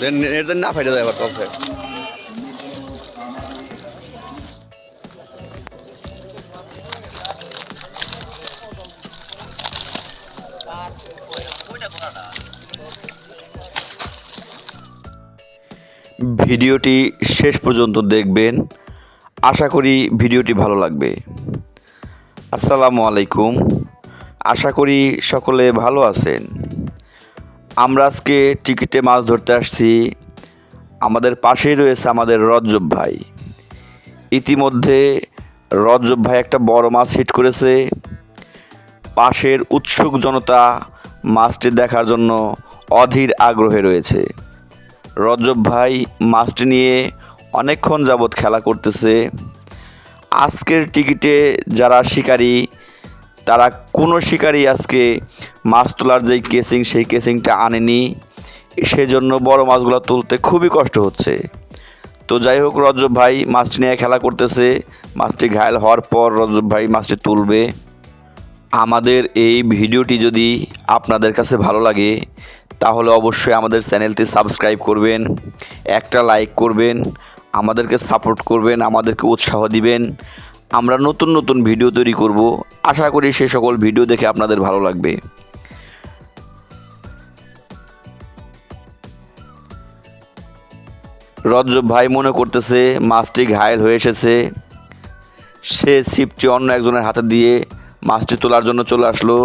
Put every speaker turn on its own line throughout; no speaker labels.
Net না ফাইটে যায় আবার তবে ভিডিওটি শেষ পর্যন্ত দেখবেন, আশা করি ভিডিওটি ভালো লাগবে। আসসালামু আলাইকুম, আশা করি সকলে ভালো আছেন। আমরা আজকে টিকিটে মাছ ধরতে আসছি। আমাদের পাশেই রয়েছে আমাদের রজ্জব ভাই। ইতিমধ্যে রজ্জব ভাই একটা বড় মাছ হিট করেছে। পাশের উৎসুক জনতা মাছটি দেখার জন্য অধীর আগ্রহে রয়েছে। রজ্জব ভাই মাছটি নিয়ে অনেকক্ষণ যাবৎ খেলা করতেছে। আজকের টিকিটে যারা শিকারী, তারা কোনো শিকারী আজকে মাছ তোলার যেই কেসিং সেই কেসিংটা আনেনি, সেজন্য বড় মাছগুলো তুলতে খুবই কষ্ট হচ্ছে। তো যাই হোক, রজ্জব ভাই মাছটি নিয়ে খেলা করতেছে। মাছটি ঘায়েল হওয়ার পর রজ্জব ভাই মাছটি তুলবে। আমাদের এই ভিডিওটি যদি আপনাদের কাছে ভালো লাগে তাহলে অবশ্যই আমাদের চ্যানেলটি সাবস্ক্রাইব করবেন, একটা লাইক করবেন, আমাদেরকে সাপোর্ট করবেন, আমাদেরকে উৎসাহ দিবেন। আমরা নতুন নতুন ভিডিও তৈরি করব, আশা করি সে সকল ভিডিও দেখে আপনাদের ভালো লাগবে। রজ্জব ভাই মনে করতেছে মাছটি ঘায়েল হয়ে এসেছে। সে ছিপটি অন্য একজনের হাতে দিয়ে মাছটি তোলার জন্য চলে আসলো।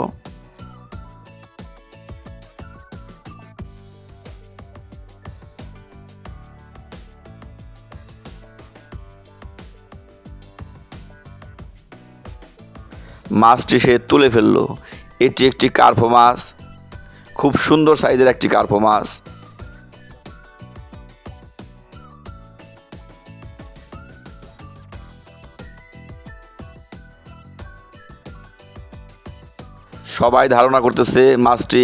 মাছটি সে তুলে ফেললো। এটি একটি কার্পো মাছ, খুব সুন্দর সাইজের একটি কার্পো মাছ। সবাই ধারণা করতেছে মাছটি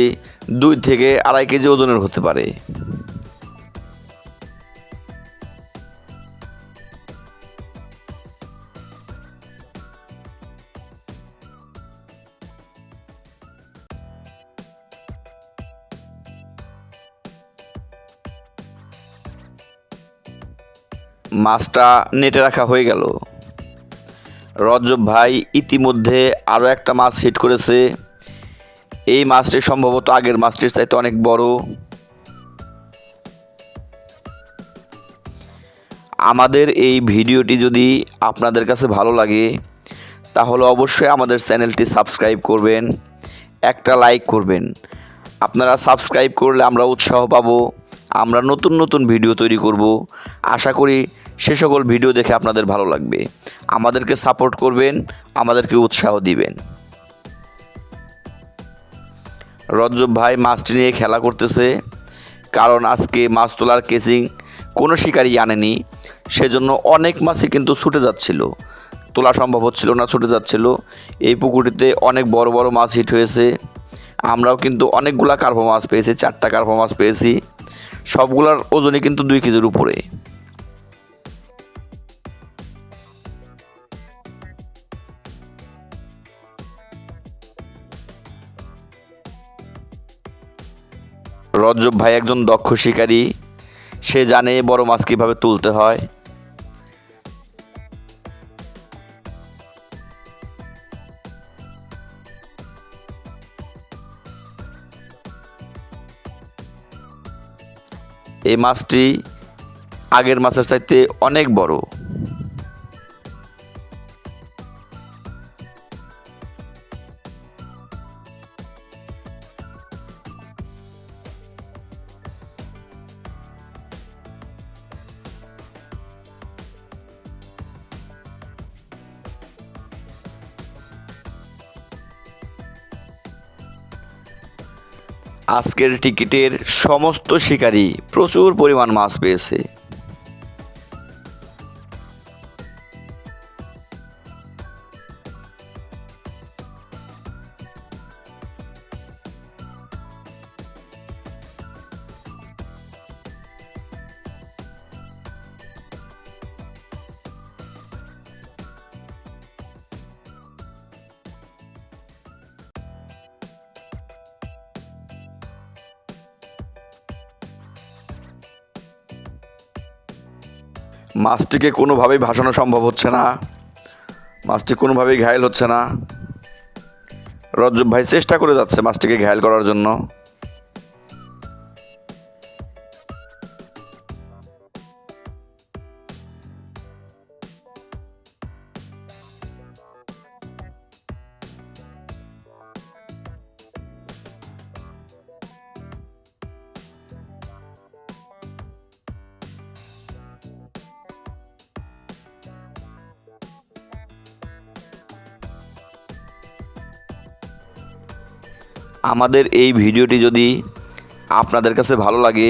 2 থেকে 2.5 কেজি ওজনের হতে পারে। মাছটা নেটে রাখা হয়ে গেল। রজ্জব ভাই ইতিমধ্যে আরও একটা মাছ হিট করেছে। এই মাছটি সম্ভবত আগের মাছটির চাইতে অনেক বড়। আমাদের এই ভিডিওটি যদি আপনাদের কাছে ভালো লাগে তাহলে অবশ্যই আমাদের চ্যানেলটি সাবস্ক্রাইব করবেন, একটা লাইক করবেন। আপনারা সাবস্ক্রাইব করলে আমরা উৎসাহ পাবো, আমরা নতুন নতুন ভিডিও তৈরি করব। আশা করি সে সকল ভিডিও দেখে আপনাদের ভালো লাগবে। আমাদেরকে সাপোর্ট করবেন, আমাদেরকে উৎসাহ দিবেন। রজ্জব ভাই মাছটি নিয়ে খেলা করতেছে, কারণ আজকে মাছ তোলার কেসিং কোনো শিকারই আনেনি, সেজন্য অনেক মাছই কিন্তু ছুটে যাচ্ছিল, তোলা সম্ভব হচ্ছিল না, ছুটে যাচ্ছিল। এই পুকুরটিতে অনেক বড় বড় মাছ হিট হয়েছে। আমরাও কিন্তু অনেকগুলা কার্পো মাছ পেয়েছি, 4টা কার্পো মাছ পেয়েছি। সবগুলার ওজনই কিন্তু 2 কেজির উপরে। রজ্জব ভাই একজন দক্ষ শিকারী, সে জানে বড় মাছ কীভাবে তুলতে হয়। এই মাছটি আগের মাছের চাইতে অনেক বড়। আজকের টিকিটের সমস্ত শিকারী প্রচুর পরিমাণ মাছ পেয়েছে। মাছটিকে কোনোভাবেই ভাসানো সম্ভব হচ্ছে না, মাছটি কোনোভাবেই ঘায়েল হচ্ছে না। রজ্জব ভাই চেষ্টা করে যাচ্ছে মাছটিকে ঘায়েল করার জন্য। আমাদের এই ভিডিওটি যদি আপনাদের কাছে ভালো লাগে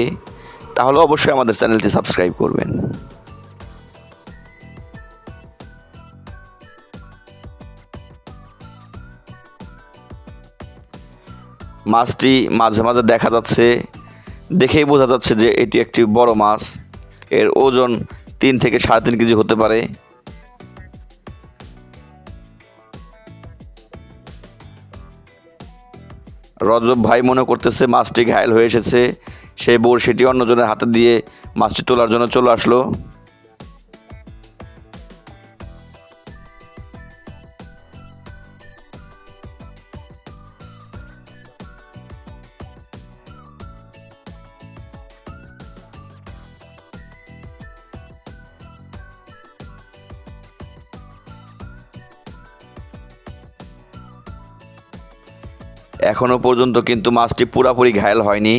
তাহলে অবশ্যই আমাদের চ্যানেলটি সাবস্ক্রাইব করবেন। মাছটি মাঝে মাঝে দেখা যাচ্ছে, দেখেই বোঝা যাচ্ছে যে এটি একটি বড় মাছ। এর ওজন 3 থেকে 3.5 কেজি হতে পারে। রজব ভাই মনে করতেছে মাছটি ঘায়েল হয়ে এসেছে, সে বড়শিটি অন্যজনের হাতে দিয়ে মাছটি তোলার জন্য চলে আসলো। এখনো পর্যন্ত কিন্তু মাছটি পুরোপুরি ঘায়েল হয়নি।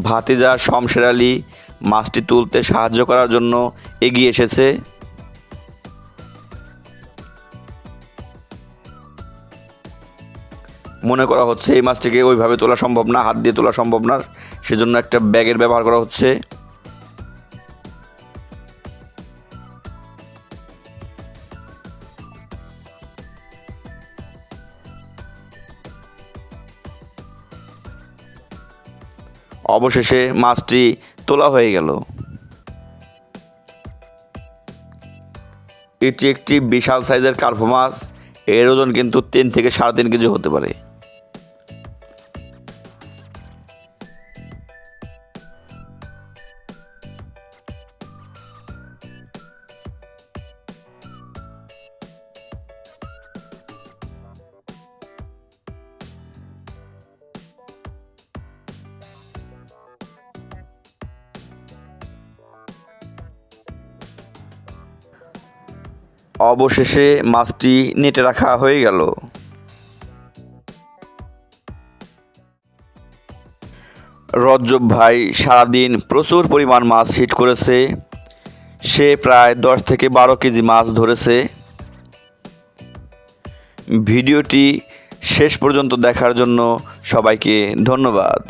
ভাতিজা শমশের আলী মাছটি তুলতে সাহায্য করার জন্য এগিয়ে এসেছে। মনে করা হচ্ছে এই মাছটিকে ওইভাবে তোলা সম্ভব না, হাত দিয়ে তোলা সম্ভব না, সেজন্য একটা ব্যাগের ব্যবহার করা হচ্ছে। অবশেষে মাছটি তোলা হয়ে গেল। এটি একটি বিশাল সাইজের কার্পো মাছ। এর ওজন কিন্তু 3 থেকে 3.5 কেজি হতে পারে। অবশেষে মাছটি নেটে রাখা হয়ে গেল। রজ্জব ভাই সারাদিন প্রচুর পরিমাণ মাছ হিট করেছে। সে প্রায় 10 থেকে 12 কেজি মাছ ধরেছে। ভিডিওটি শেষ পর্যন্ত দেখার জন্য সবাইকে ধন্যবাদ।